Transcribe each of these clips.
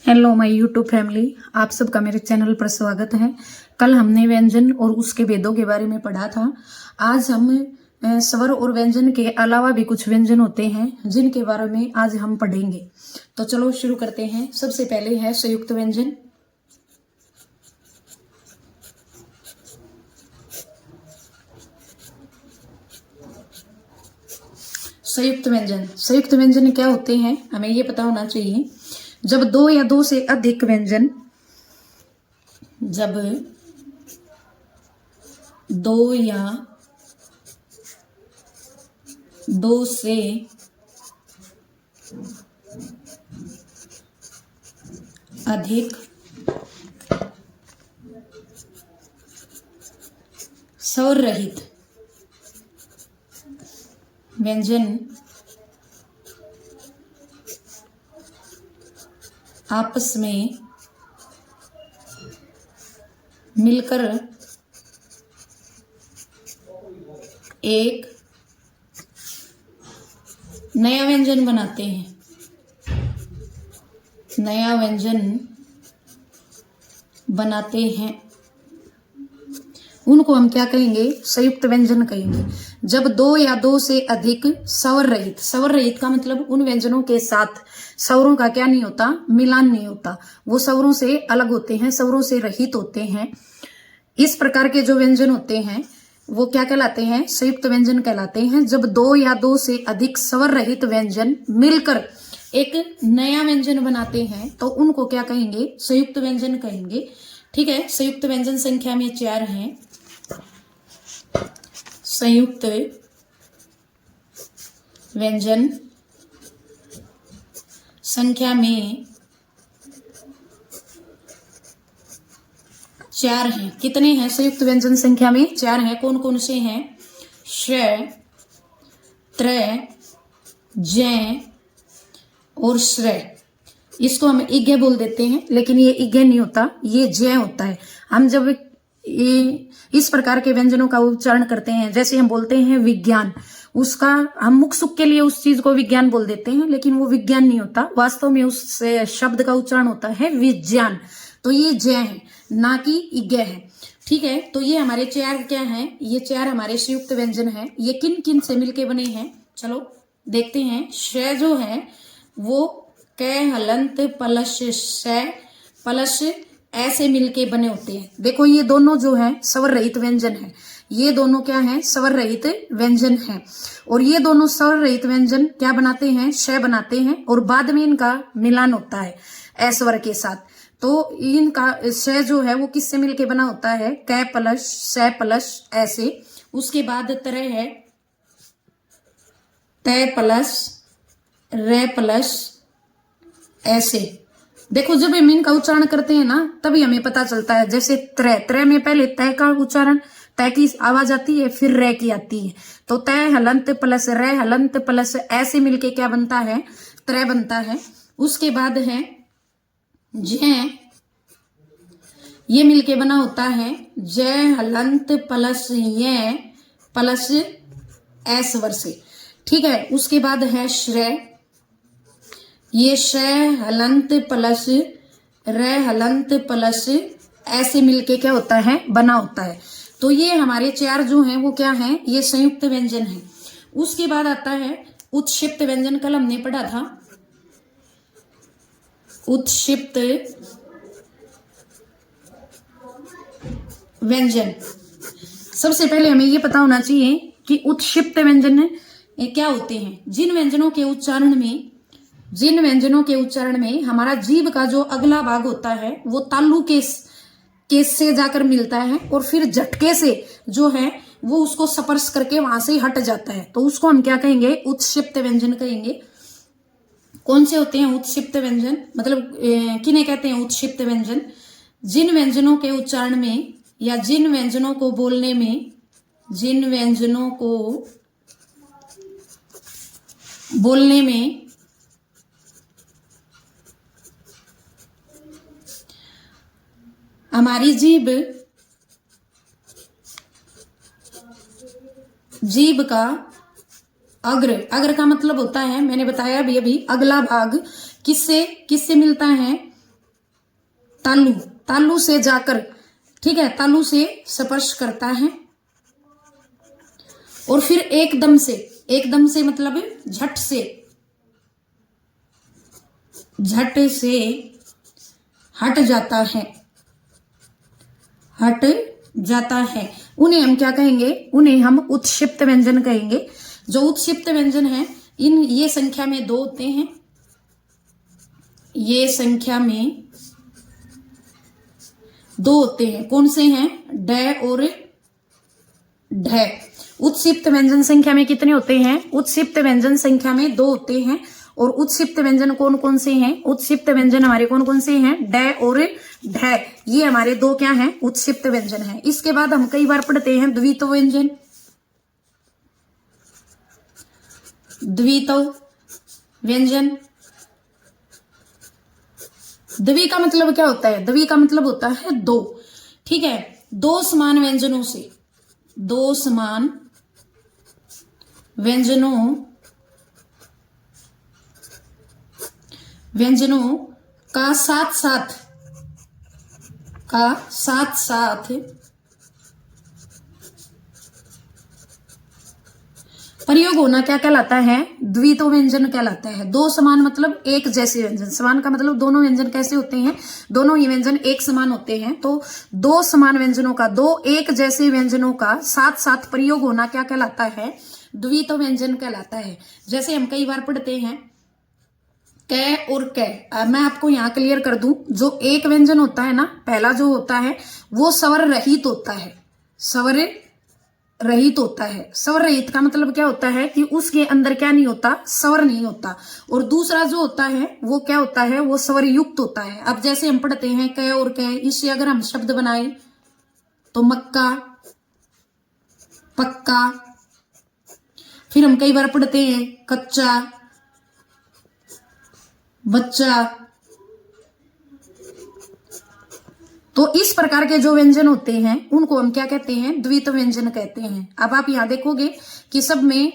Hello my YouTube family, आप सबका मेरे चैनल पर स्वागत है। कल हमने व्यंजन और उसके भेदों के बारे में पढ़ा था। आज हम स्वर और व्यंजन के अलावा भी कुछ व्यंजन होते हैं जिनके बारे में आज हम पढ़ेंगे। तो चलो शुरू करते हैं। सबसे पहले है संयुक्त व्यंजन। संयुक्त व्यंजन क्या होते हैं हमें ये पता होना चाहिए। जब दो या दो से अधिक व्यंजन स्वर रहित व्यंजन आपस में मिलकर एक नया व्यंजन बनाते हैं। उनको हम क्या कहेंगे? संयुक्त व्यंजन कहेंगे। जब दो या दो से अधिक स्वर रहित का मतलब उन व्यंजनों के साथ स्वरों का क्या नहीं होता? मिलान नहीं होता। वो स्वरों से अलग होते हैं, स्वरों से रहित होते हैं। इस प्रकार के जो व्यंजन होते हैं वो क्या कहलाते हैं? संयुक्त व्यंजन कहलाते हैं। जब दो या दो से अधिक स्वर रहित व्यंजन मिलकर एक नया व्यंजन बनाते हैं तो उनको क्या कहेंगे? संयुक्त व्यंजन कहेंगे। ठीक है। संयुक्त व्यंजन संख्या में 4 हैं। संयुक्त व्यंजन संख्या में 4 हैं। कितने हैं? संयुक्त व्यंजन संख्या में 4 हैं। कौन कौन से हैं? श, त्र, ज और श्र। इसको हम इज्ञ बोल देते हैं, लेकिन ये इज्ञ नहीं होता, ये जय होता है। हम जब इस प्रकार के व्यंजनों का उच्चारण करते हैं, जैसे हम बोलते हैं विज्ञान, उसका हम मुख सुख के लिए उस चीज को विज्ञान बोल देते हैं, लेकिन वो विज्ञान नहीं होता। वास्तव में उस शब्द का उच्चारण होता है विज्ञान। तो ये जय है, ना कि इज्ञ है। ठीक है। तो ये हमारे 4 क्या हैं? ये 4 हमारे संयुक्त व्यंजन हैं। ये किन किन से मिलके बने हैं? चलो देखते हैं। श जो है वो क हलंत प्लस श प्लस ऐसे मिलके बने होते हैं। देखो ये दोनों जो है स्वर रहित व्यंजन है। ये दोनों क्या है? स्वर रहित व्यंजन है। और ये दोनों स्वर रहित व्यंजन क्या बनाते हैं? श बनाते हैं और बाद में इनका मिलान होता है अस्वर के साथ। तो इनका श जो है वो किससे मिलके बना होता है? क प्लस श प्लस ऐसे। उसके बाद तरह है त प्लस र प्लस ऐसे। देखो जब हम इनका उच्चारण करते हैं ना तभी हमें पता चलता है। जैसे त्र में पहले तय का उच्चारण, तय की आवाज आती है, फिर रे की आती है। तो तय हलंत प्लस रे हलंत प्लस ऐसे मिलके क्या बनता है? त्र बनता है। उसके बाद है ज, ये मिलके बना होता है जय हलंत प्लस य प्लस ऐ स्वर से। ठीक है। उसके बाद है श्र, ये श हलंत प्लस र हलंत प्लस ऐसे मिलके क्या होता है? बना होता है। तो ये हमारे 4 जो हैं वो क्या हैं? ये संयुक्त व्यंजन हैं। उसके बाद आता है उत्क्षिप्त व्यंजन। कल हमने पढ़ा था उत्क्षिप्त व्यंजन। सबसे पहले हमें ये पता होना चाहिए कि उत्क्षिप्त व्यंजन क्या होते हैं। जिन व्यंजनों के उच्चारण में हमारा जीभ का जो अगला भाग होता है वो तालु केस से जाकर मिलता है और फिर झटके से जो है वो उसको स्पर्श करके वहां से हट जाता है। तो उसको हम क्या कहेंगे? उत्क्षिप्त व्यंजन कहेंगे। कौन से होते हैं उत्क्षिप्त व्यंजन? मतलब किन्हें कहते हैं उत्क्षिप्त व्यंजन? जिन व्यंजनों के उच्चारण में या जिन व्यंजनों को बोलने में हमारी जीभ का अग्र का मतलब होता है, मैंने बताया अभी अगला भाग किससे मिलता है? तालु, तालु से जाकर, ठीक है, तालु से स्पर्श करता है और फिर एकदम से मतलब झट से हट जाता है। उन्हें हम क्या कहेंगे? उन्हें हम उत्क्षिप्त व्यंजन कहेंगे। जो उत्क्षिप्त व्यंजन है ये संख्या में 2 होते हैं। ये संख्या में 2 होते हैं। कौन से हैं? ड और ढ। उत्क्षिप्त व्यंजन संख्या में कितने होते हैं? उत्क्षिप्त व्यंजन संख्या में 2 होते हैं। और उत्क्षिप्त व्यंजन कौन कौन से हैं? उत्क्षिप्त व्यंजन हमारे कौन कौन से हैं? ड और ढ। ये हमारे 2 क्या हैं? उत्क्षिप्त व्यंजन हैं। इसके बाद हम कई बार पढ़ते हैं द्वित्व व्यंजन। द्वित्व व्यंजन, द्वि का मतलब क्या होता है? द्वि का मतलब होता है 2, ठीक है। 2 समान व्यंजनों से, 2 समान व्यंजनों का साथ साथ प्रयोग होना क्या कहलाता है? द्वित्व व्यंजन कहलाता है। 2 समान मतलब एक जैसे व्यंजन। समान का मतलब दोनों व्यंजन कैसे होते हैं? दोनों ही व्यंजन एक समान होते हैं। तो 2 समान व्यंजनों का, 2 एक जैसे व्यंजनों का साथ साथ प्रयोग होना क्या कहलाता है? द्वित्व व्यंजन कहलाता है। जैसे हम कई बार पढ़ते हैं क और क। मैं आपको यहाँ क्लियर कर दूं, जो एक व्यंजन होता है ना, पहला जो होता है वो स्वर रहित होता है। स्वर रहित का मतलब क्या होता है कि उसके अंदर क्या नहीं होता? स्वर नहीं होता। और दूसरा जो होता है वो क्या होता है? वो स्वर युक्त होता है। अब जैसे हम पढ़ते हैं क और क, इससे अगर हम शब्द बनाए तो मक्का, पक्का। फिर हम कई बार पढ़ते हैं कच्चा, बच्चा। तो इस प्रकार के जो व्यंजन होते हैं उनको हम क्या कहते हैं? द्वित्व व्यंजन कहते हैं। अब आप यहां देखोगे कि सब में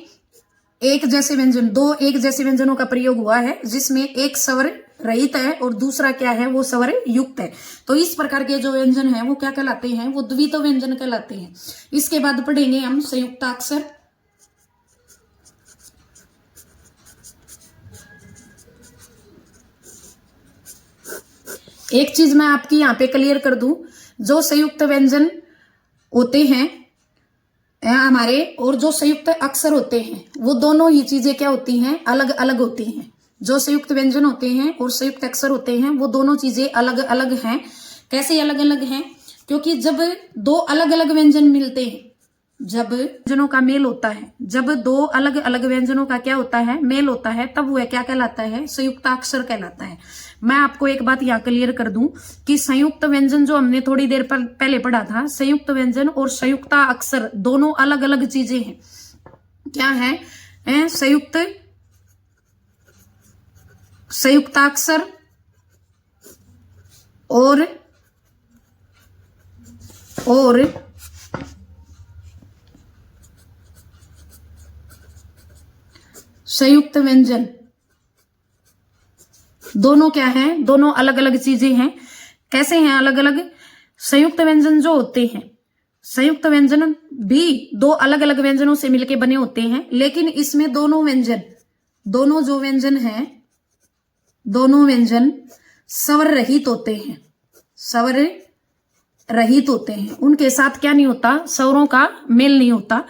एक जैसे व्यंजन, 2 एक जैसे व्यंजनों का प्रयोग हुआ है, जिसमें एक स्वर रहित है और दूसरा क्या है? वो स्वर युक्त है। तो इस प्रकार के जो व्यंजन है वो क्या कहलाते हैं? वो द्वित्व व्यंजन कहलाते हैं। इसके बाद पढ़ेंगे हम संयुक्ताक्षर। एक चीज मैं आपकी यहाँ पे क्लियर कर दूं, जो संयुक्त व्यंजन होते हैं हमारे और जो संयुक्त अक्षर होते हैं वो दोनों ही चीजें क्या होती हैं? अलग अलग होती हैं। जो संयुक्त व्यंजन होते हैं और संयुक्त अक्षर होते हैं वो दोनों चीजें अलग अलग हैं। कैसे अलग अलग हैं? क्योंकि जब 2 अलग अलग व्यंजन मिलते हैं, जब व्यंजनों का मेल होता है, जब 2 अलग अलग व्यंजनों का क्या होता है? मेल होता है, तब वह क्या कहलाता है? संयुक्ताक्षर कहलाता है। मैं आपको एक बात यहाँ क्लियर कर दूं कि संयुक्त व्यंजन जो हमने थोड़ी देर पहले पढ़ा था, संयुक्त व्यंजन और संयुक्ताक्षर दोनों अलग अलग चीजें हैं। क्या है? संयुक्ताक्षर और संयुक्त व्यंजन दोनों क्या है? दोनों अलग अलग चीजें हैं। कैसे हैं अलग अलग? संयुक्त व्यंजन जो होते हैं, संयुक्त व्यंजन भी 2 अलग अलग व्यंजनों से मिलकर बने होते हैं, लेकिन इसमें दोनों व्यंजन स्वर रहित होते हैं। स्वर रहित होते हैं, उनके साथ क्या नहीं होता? स्वरों का मेल नहीं होता।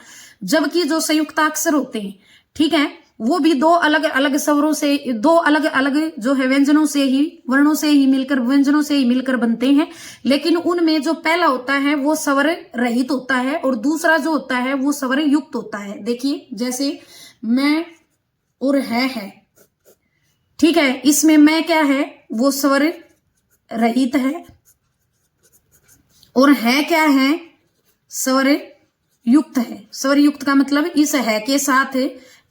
जबकि जो संयुक्ताक्षर होते हैं, ठीक है, वो भी 2 अलग अलग स्वरों से, 2 अलग अलग जो है व्यंजनों से ही, वर्णों से ही मिलकर, व्यंजनों से ही मिलकर बनते हैं। लेकिन उनमें जो पहला होता है वो स्वर रहित होता है और दूसरा जो होता है वो स्वर युक्त होता है। देखिए जैसे मैं और है, ठीक है, इसमें मैं क्या है? वो स्वर रहित है और है क्या है? स्वर युक्त है। स्वर युक्त का मतलब इस है के साथ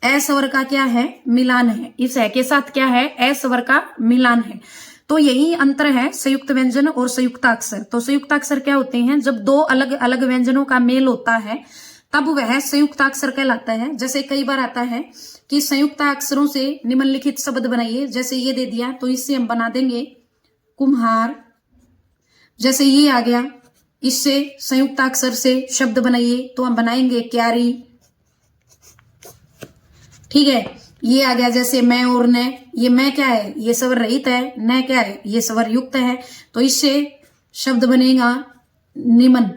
ए स्वर का क्या है? मिलान है। इस है के साथ क्या है? ए स्वर का मिलान है। तो यही अंतर है संयुक्त व्यंजन और संयुक्ताक्षर। तो संयुक्ताक्षर क्या होते हैं? जब 2 अलग अलग व्यंजनों का मेल होता है तब वह संयुक्ताक्षर कहलाता है। जैसे कई बार आता है कि संयुक्ताक्षरों से निम्नलिखित शब्द बनाइए, जैसे ये दे दिया तो इससे हम बना देंगे कुम्हार, जैसे ये आ गया, इससे संयुक्ताक्षर से शब्द बनाइए तो हम बनाएंगे क्यारी। ठीक है, ये आ गया जैसे मैं और न, ये मैं क्या है, ये स्वर रहित है, न क्या है, ये स्वर युक्त है, तो इससे शब्द बनेगा निमन।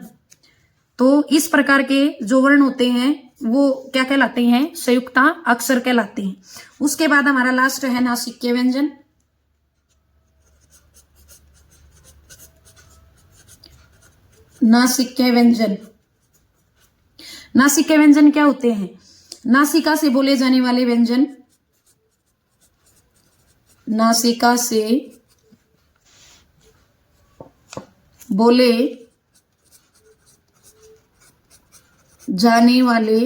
तो इस प्रकार के जो वर्ण होते हैं वो क्या कहलाते हैं, संयुक्ता अक्षर कहलाते हैं। उसके बाद हमारा लास्ट है नासिक्य व्यंजन। नासिक्य व्यंजन, नासिक्य व्यंजन क्या होते हैं, नासिका से बोले जाने वाले व्यंजन, नासिका से बोले जाने वाले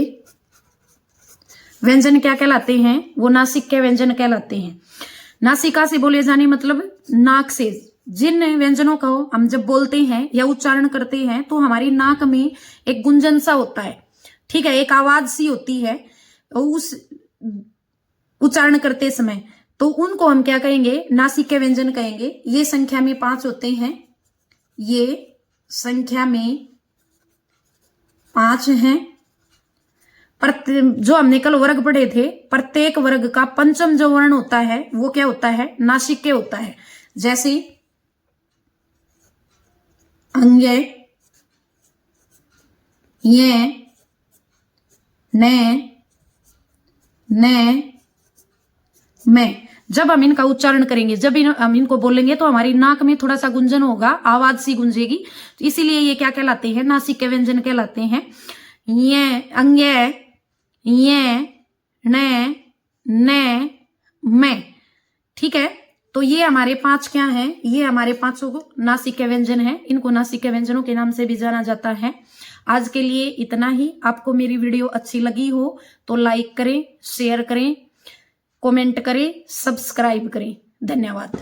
व्यंजन क्या कहलाते हैं, वो नासिक्य व्यंजन कहलाते हैं। नासिका से बोले जाने मतलब नाक से, जिन व्यंजनों को हम जब बोलते हैं या उच्चारण करते हैं तो हमारी नाक में एक गुंजन सा होता है, ठीक है, एक आवाज सी होती है उस उच्चारण करते समय, तो उनको हम क्या कहेंगे, नासिक्य व्यंजन कहेंगे। ये संख्या में 5 होते हैं, ये संख्या में 5 हैं। जो हमने कल वर्ग पढ़े थे, प्रत्येक वर्ग का पंचम जो वर्ण होता है वो क्या होता है, नासिक्य होता है। जैसे अंग्य, ये, ने, मैं, जब हम इनका उच्चारण करेंगे, जब हम इनको बोलेंगे तो हमारी नाक में थोड़ा सा गुंजन होगा, आवाज सी गुंजेगी, तो इसीलिए ये क्या कहलाते हैं, नासिक्य व्यंजन कहलाते हैं। ये अंग्य, ये, ने, मैं, ठीक है। तो ये हमारे 5 क्या हैं, ये हमारे 5 नासिक्य व्यंजन हैं। इनको नासिक्य व्यंजनों के नाम से भी जाना जाता है। आज के लिए इतना ही। आपको मेरी वीडियो अच्छी लगी हो तो लाइक करें, शेयर करें, कमेंट करें, सब्सक्राइब करें। धन्यवाद।